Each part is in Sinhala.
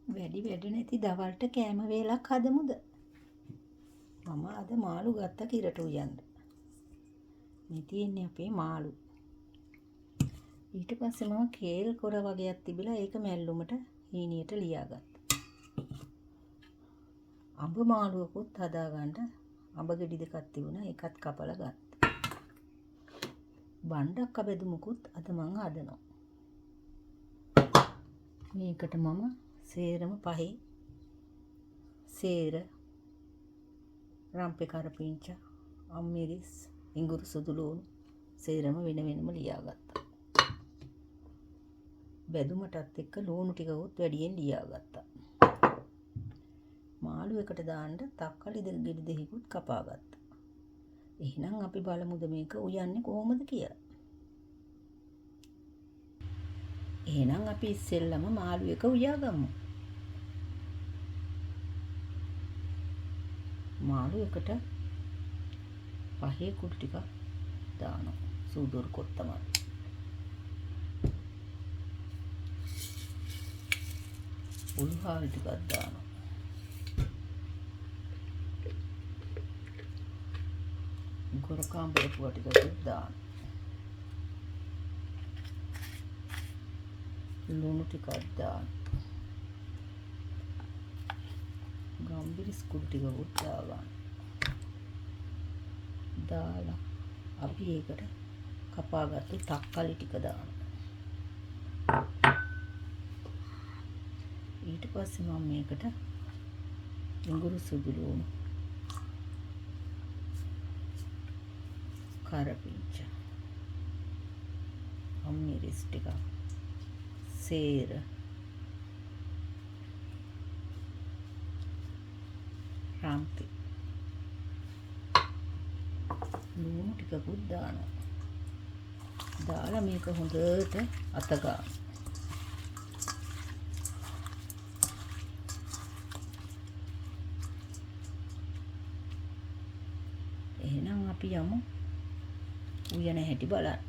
වැඩි වැඩ නැති දවල්ට කෑම වේලක් හදමුද? මම අද මාළු ගත්ත කිරට උයන්න. මේ තියෙන්නේ අපේ මාළු. ඊට පස්සේ මම කේල් කොර වගේක් තිබිලා ඒක මැල්ලුමට හීනියට ලියාගත්තා. අඹ මාළුවකුත් හදාගන්න අඹ ගෙඩි දෙකක් තිබුණා, ඒකත් කපලා ගත්තා. බණ්ඩක් අබෙදුමකුත් අද මං හදනවා. මේකට මම සේරම පහේ සේර, රම්පේ කරපිංච, අම්මිරිස්, ඉඟුරු සුදු ලුණු සේරම වෙන වෙනම ලියාගත්තා. බෙදුමටත් එක්ක ලුණු ටිකකුත් වැඩියෙන් ලියාගත්තා. මාළු එකට දාන්න තක්කලි ගෙඩි දෙකකුත් කපාගත්තා. එහෙනම් අපි බලමුද මේක උයන්නේ කොහොමද කියලා. එහෙනම් අපි ඉස්සෙල්ලම මාළු එක උයාගමු. මාළු එකට පහේ කුඩු ටිකක් දානවා. සූදුරු කොත්තමල්ලි. උළුහාල් ටිකක් දානවා. ගොරකාම් බරපුව ටිකක් දානවා. ලුණු ටිකක් දානවා. ගම්බිරිස් කුඩු ටිකක් දාගන්න. දාලා අපි ඒකට කපාගත්තු තක්කලි ටික දානවා. ඊට පස්සේ මම මේකට ඉඟුරු සුදු ලුණු, කරපිංච, අම්මිරිස් ටිකක්, සේර, රම්පේ ලුණු ටිකකුත් දානවා. දාලා මේක හොඳට අත ගන්න. එහෙනම් අපි යමු උයන හැටි බලන්න.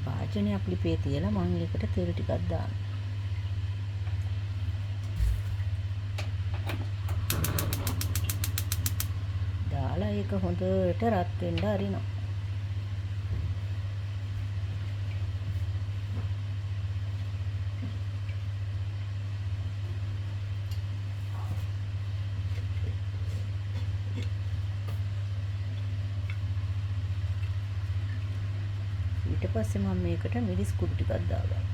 වාචනයක් ලිපේ තියලා මම ඒකට තෙල් ටිකක් දානවා. දාලා ඒක හොඳට රත් වෙන්න අරිනවා. ඊට පස්සේ මම මේකට මිරිස් කුඩු ටිකක් දාගන්නවා.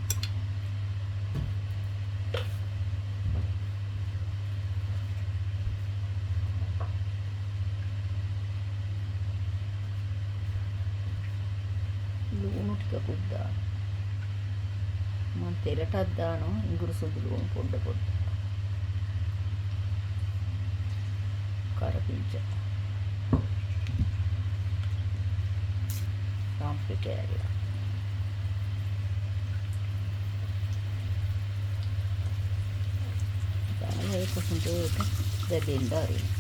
ලුණු ටිකකුත් දානවා. මම තෙලටත් දානවා ඉඟුරු සුදු ලුණු පොඩ පොඩ. කරපිංච, රම්පේ කෑල්ල, දාලා ඒක හොඳට දැදෙන්න ආරින්න.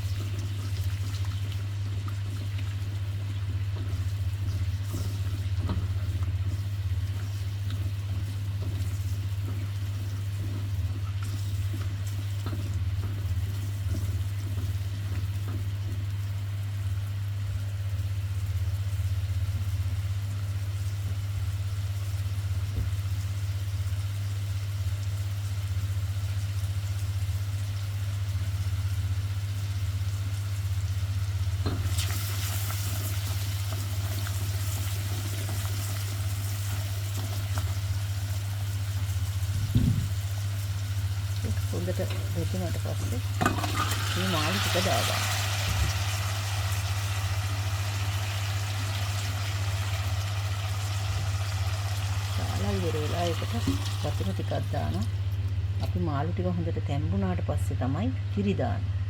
හොඳට දෙතුනට පස්සේ මේ මාළු මාළු ටික දාගන්න. දාලා ඉවර වෙලා ඒකට වතුර ටිකක් දානවා. අපි මාළු ටික හොඳට තැම්බුණාට පස්සේ තමයි කිරි දාන්නේ.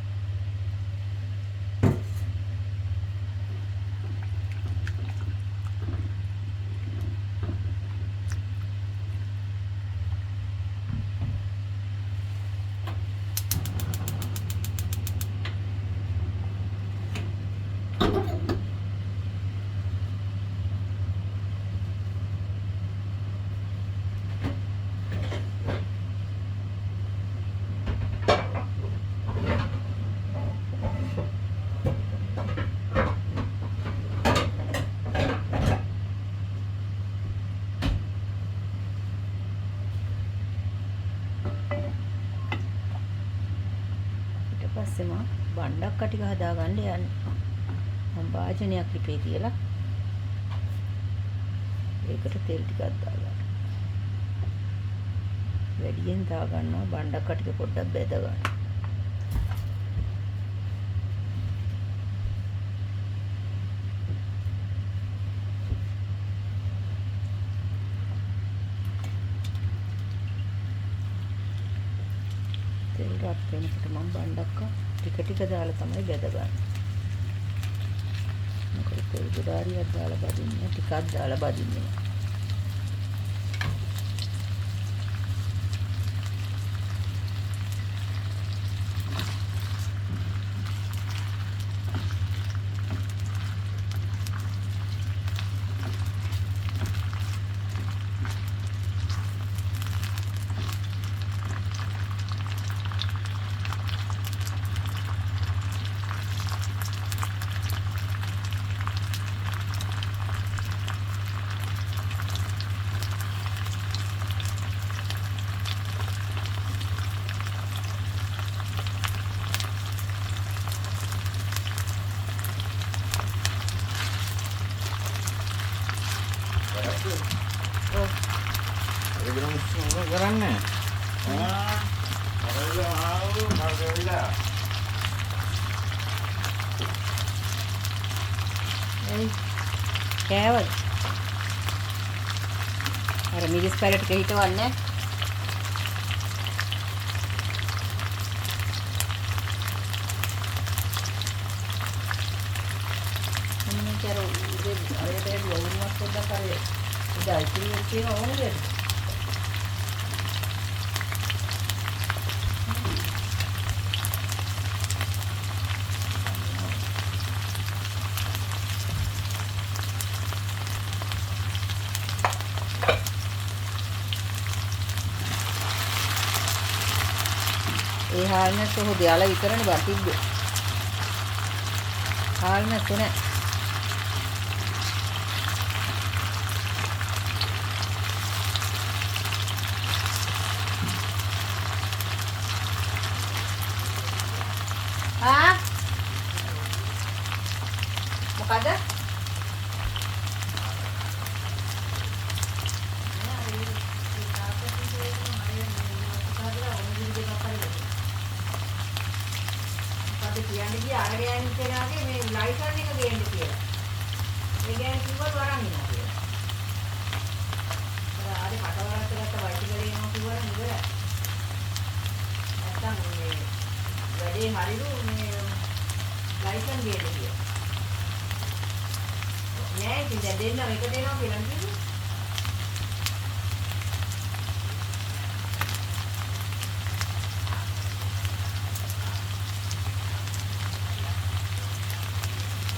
පස්සේ මම බණ්ඩක් ටික හදාගන්න යන්නේ. මම වාජනයක් ලිපේ තියලා ඒකට තෙල් ටිකක් දාගන්න. වැඩියෙන් දාගන්නවා බණ්ඩක් ටික පොඩ්ඩක් බෙද ගන්න. තෙල් රත් වෙනකොට මම බණ්ඩක් ටික දාලා තමයි බෙද ගන්න. මොකද තෙල් ගොඩාරියක් දාලා බදින්නේ ටිකක් දාලා බදින්නේ. කරන්නේ කෑවද? අර මිරිස් පැල ටික හිටවන්නේ. මම කර උදේ අරේ වුණාත් පොඩ්ඩක් කරේ. ඉතින් ඉතින් තියෙන ඕනේ. ඒ හාල්නස් ඔහු දෙයාලා විතරනේ බතිද්ද. හාල්නස් නෑ. මොකද? කියන්නේ ගියා අර ගෑනි කෙනාගේ මේ ලයිසන් එක ගේන්න කියලා. ඒ ගෑනි කිව්වොත් වරන් ඉන්නවා කියලා. අර කටවරත් ගත්ත වයිටි ගලේනවා කිව්වනම් ඉවරයි. නැත්තම් මේ වැඩේ හරිලු මේ ලයිසන් ගේන්න කියලා. නෑ ඉතින් දැන් දෙන්නම එක දෙනවා කියලා කිව්වේ.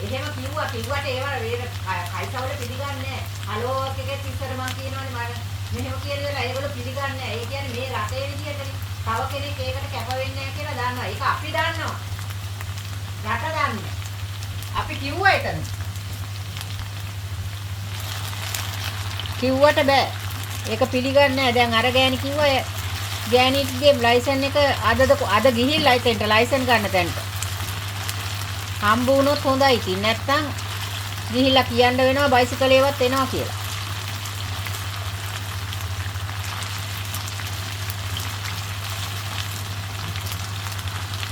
එහෙම කිව්වට ඒවල වේර කයිසවල පිළිගන්නේ නැහැ. හලෝ එකෙක් ඉස්සර මං කියනවනේ මම මෙහෙම කියලා වෙලා ඒගොල්ලෝ පිළිගන්නේ නැහැ. ඒ කියන්නේ මේ රටේ විදියටනේ. තව කෙනෙක් ඒකට කැප වෙන්නේ නැහැ කියලා දන්නවා. ඒක අපි දන්නවා. රට දන්නේ. අපි කිව්වා එතන. කිව්වට බෑ. ඒක පිළිගන්නේ නැහැ. දැන් අර ගෑණි කිව්වා ගෑණිගේ ලයිසන් එක අද ගිහිල්ලා එතෙන්ට ලයිසන් ගන්න තැනට. හම්බ වුණොත් හොඳයි. ඉතින් නැත්තම් ගිහිල්ලා කියන්න වෙනවා බයිසිකලේවත් එනවා කියලා.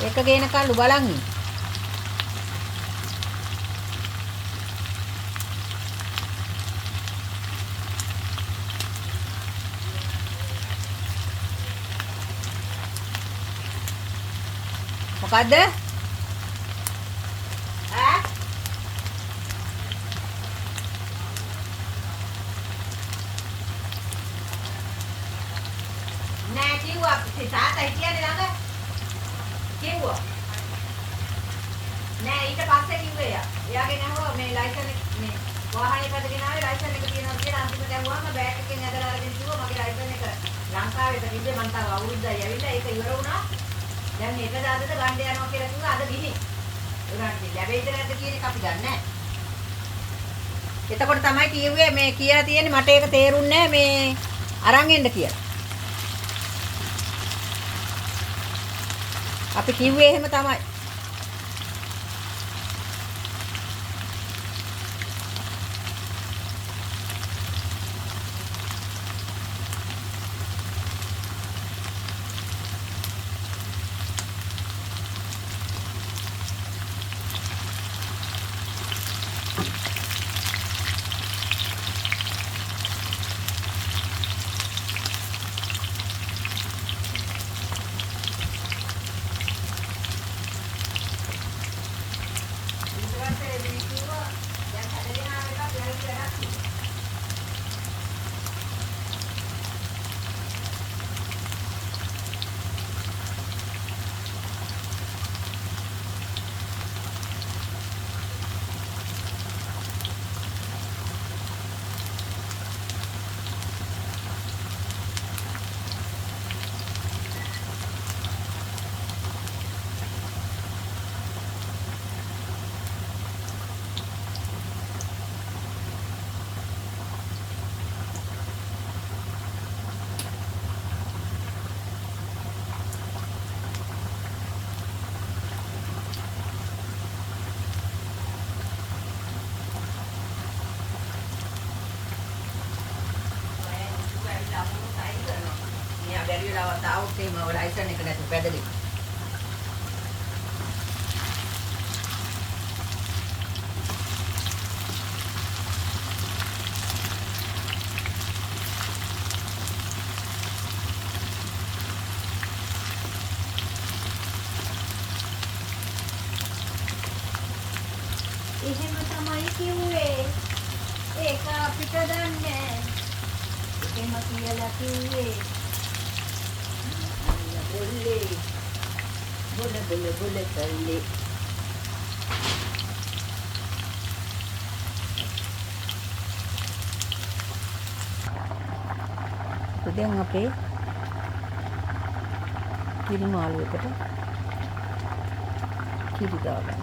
ඒක ගේන කල්ලු බලන් ඉන්න. මොකද්ද? ඈ? නෑ කිව්වා තාත්තා හිටියනේ ළඟ. කිව්වා. නෑ ඊට පස්සේ කිව්වේ යා. එයාගේ නැහුවා මේ ලයිසන් එක මේ වාහනේ පැදගෙන ආවේ ලයිසන් එක තියෙනවා කියලා අන්තිමට ඇහුවාම බෑග් එකෙන් ඇදලා අරගෙන කිව්වා මගේ ලයිසන් එක ලංකාවේ තිබ්බේ මං තාම අවුරුද්දයි ඇවිල්ලා ඒක ඉවර වුණා. දැන් මේක දාදද ගන්න යනවා කියලා කිව්වා අද ගිහින්. උනාට ලැබෙයිද නැද්ද කියන එක අපි දන්නේ නැහැ. එතකොට තමයි කිව්වේ මේ කියලා තියෙන්නේ මට ඒක තේරුන්නේ නැහැ මේ අරන් එන්න කියලා. අපි කිව්වේ එහෙම තමයි. බැරි වෙලාවත් ආවොත් එහෙම ලයිසන් එක නැතුව පැදලි. එහෙම තමයි කිව්වේ. ඒක අපිට දන්නේ. එහෙම කියලා කිව්වේ. Boleh, boleh kali. Itu dia ngapain? Kiri malu itu kan? Kiri dalam.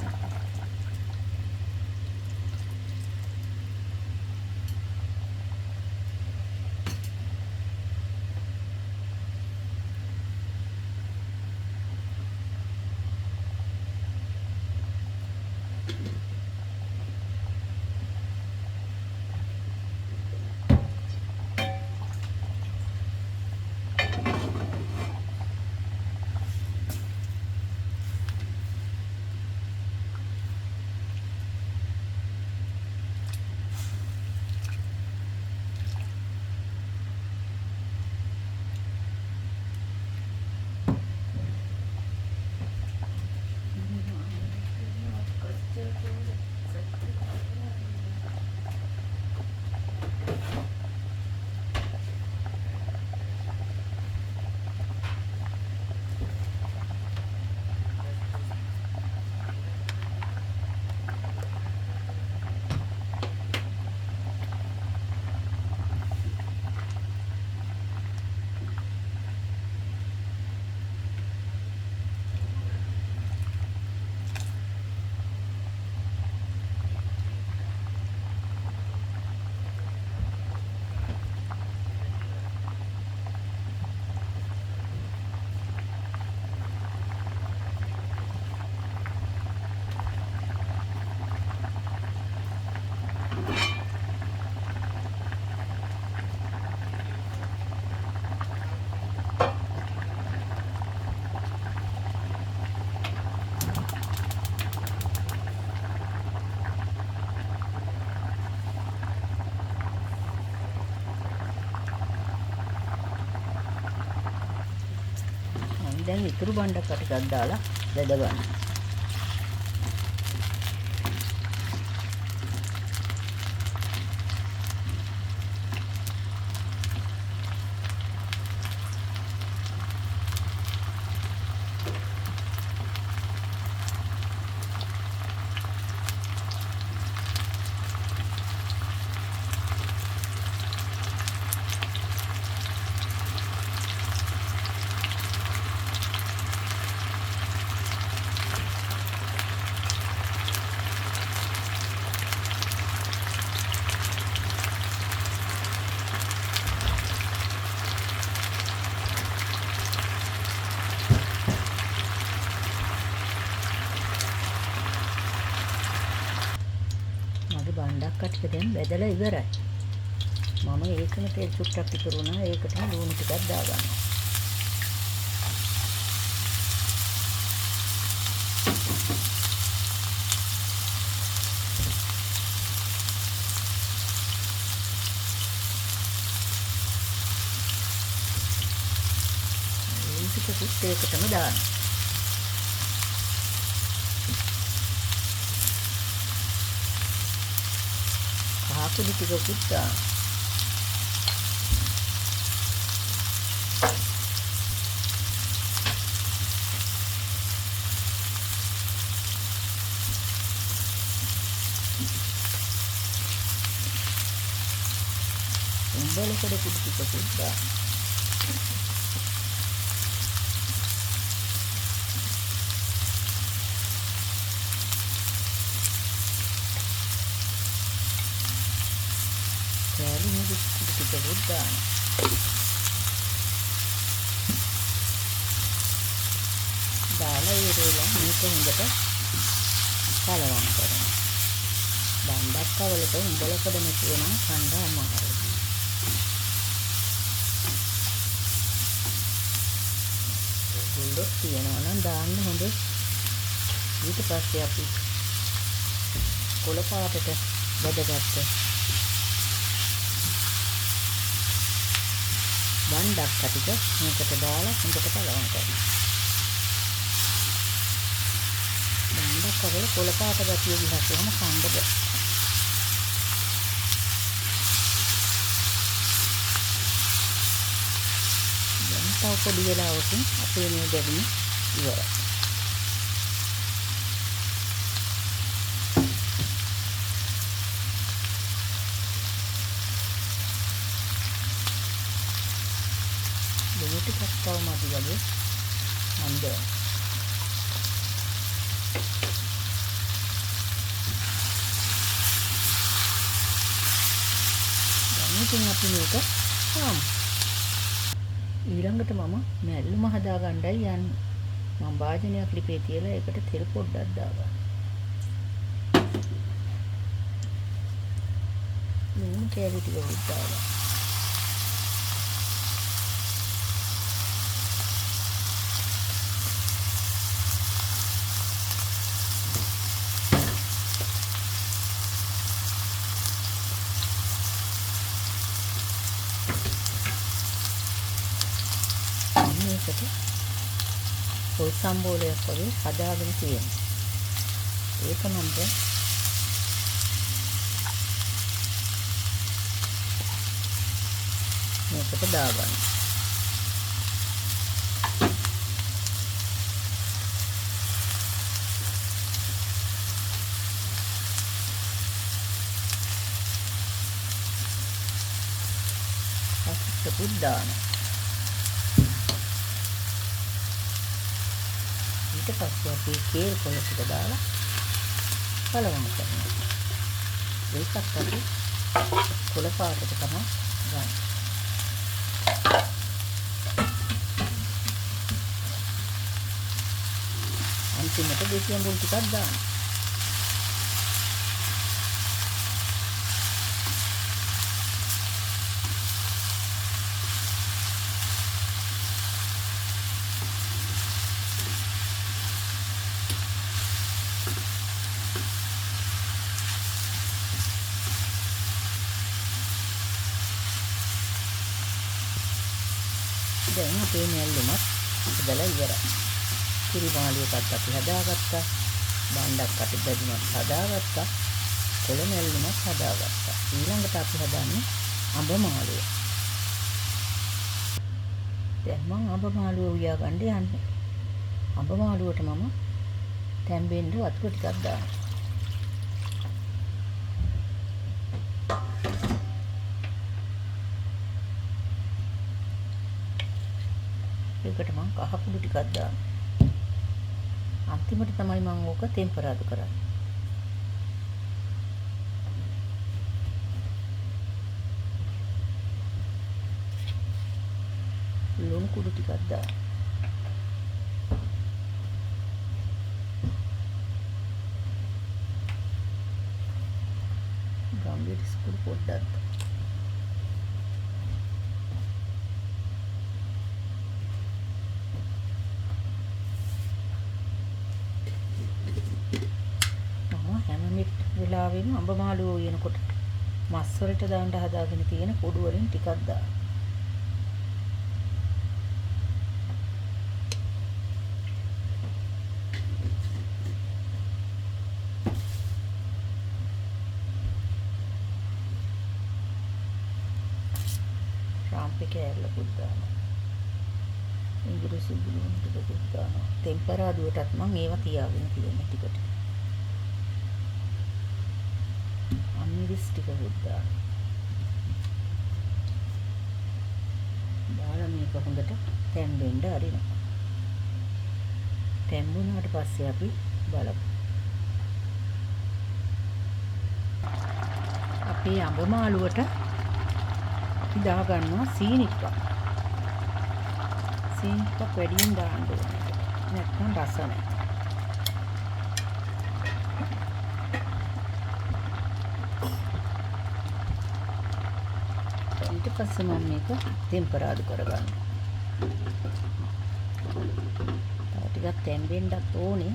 දැන් ඉතුරු බණ්ඩක්ක ටිකක් දාලා බෙද ගන්න. බණ්ඩක්ක ටික දැන් බෙදලා ඉවරයි. මම ඒකම තෙල් චුට්ටක් ඉතුරු වුණා. ඒකටම ලුණු ටිකක් දාගන්නවා. ඒ ටිකකුත් ඒකටම දානවා. කුඩි ටිකකුත් දාන්න. උඹලකඩ කුඩි ටිකකුත් දාන්න. කෑලි මුදු කුඩි ටිකකුත් දාන්න. දාලා ඉවරලා මේක හොඳට කලවම් කරනවා. බණ්ඩක්කවලට උඹලකඩ නැතුව නම් කන්න අමාරුයි. ගුල්ලොත් තියනවා නම් දාන්න හොඳේ. ඊට පස්සේ අපි කොළ පාටට බෙදගත්ත බණ්ඩක්ක ටික මේකට දාලා හොඳට කලවම් කරනවා. බණ්ඩක්කවල කොළ පාට ගැටිය ගිහුවම කන්න බෑ. දැන් තව පොඩි වෙලාවකින් අපේ මේ බැදිම ඉවරයි. ටිකක් තව මදි වගේ මන්ද. දැන් ඉතින් අපි මේක කාමු. ඊළඟට මම මැල්ලුම හදාගන්නයි යන්නේ. මම භාජනයක් ලිපේ තියලා ඒකට තෙල් පොඩ්ඩක් දාගන්න. ලුණු කෑලි ටික උඩ මේකට පොල් සම්බෝලයක් වගේ හදාගෙන තියෙනවා. ඒක නම් දැන් මේකට දාගන්න. අපිට දාන්න. ඊට පස්සේ අපි කේල් කොළ ටික දාලා කලවම් කරනවා. ඒකත් අපි කොළ පාටට තමයි ගන්න. අන්තිමට දෙසි අඹුල් ටිකක් දාන්න. දැන් අපේ මැල්ලුමත් හදලා ඉවරයි. කිරි මාළුවකත් අපි හදාගත්තා. බණ්ඩක් කට බැදුමත් හදාගත්තා. කොළ මැල්ලුමත් හදාගත්තා. ඊළඟට අපි හදන්නේ අඹ මාළුව. දැන් මම අඹ මාළුව උයා ගන්න යන්නේ. අඹ මාළුවට මම තැම්බෙන්න වතුර ටිකක් දානවා. ඒකට මම කහ කුඩු ටිකක් දානවා. අන්තිමට තමයි මම ඕක ටෙම්පරාදු කරන්නේ. ලුණු කුඩු ටිකක් දානවා. ගම්බිරිස් කුඩු පොඩ්ඩක් වෙලාවෙම අඹ මාළුව උයනකොට මස් වලට දාන්න හදාගෙන තියෙන කුඩු වලින් ටිකක් දාන්න. රාම්පේ කෑල්ලකුත් දානවා. ඉංග්‍රීසි බුලුන් ටිකකුත් දානවා. ටෙම්පරාදුවටත් මම ඒවා තියාගෙන තියෙන ටිකට. මිරිස් ටිකකුත් දානවා. දාලා මේක හොඳට තැම්බෙන්න අරිනවා. තැම්බුණාට පස්සේ අපි බලමු. අපේ අඹ මාළුවට අපි දා ගන්නවා සීනික්ක. සීනික්ක වැඩියෙන් දාන්න ඕනේ. නැත්නම් රස නැහැ. ඊට පස්සේ මම මේක ටෙම්පරාදු කරගන්නවා. තව ටිකක් තැම්බෙන්නත් ඕනේ.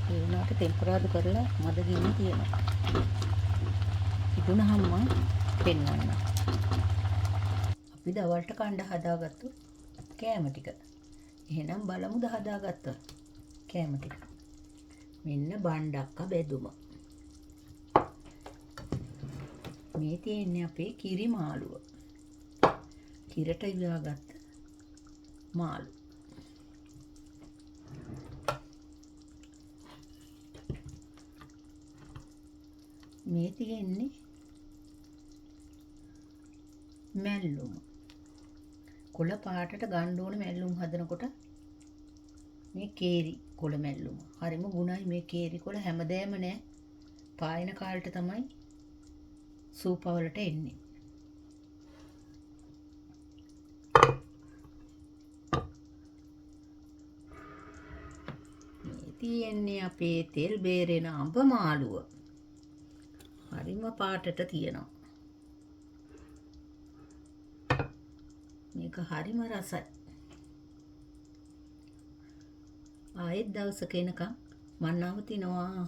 ඒ වුණාට ටෙම්පරාදු කරලා මද ගින්න තියෙනවා. ඉදුණහම මම පෙන්වන්නම්. අපි දවල්ට කණ්ඩ හදාගත්තු කෑම ටික. එහෙනම් බලමුද හදාගත්ත කෑම ටික. මෙන්න බණ්ඩක්ක බෙදුම. මේ තියෙන්නේ අපේ කිරි මාළුව. කිරට ඉවාගත්ත මාළු. මේ තියෙන්නේ මැල්ලුම. කොළ පාටට ගන්න ඕන මැල්ලුම් හදනකොට මේ කේරි කොළ මැල්ලුම. හරිම ගුණයි මේ කේරි කොළ හැමදේම නෑ. පායන කාලට තමයි සූපවලට එන්නේ. මේ තියෙන්නේ අපේ තෙල් බේරෙන අඹ මාළුව. හරිම පාටට තියෙනවා. මේක හරිම රසයි. ආයෙත් දවසක එනකම් මම නවතිනවා.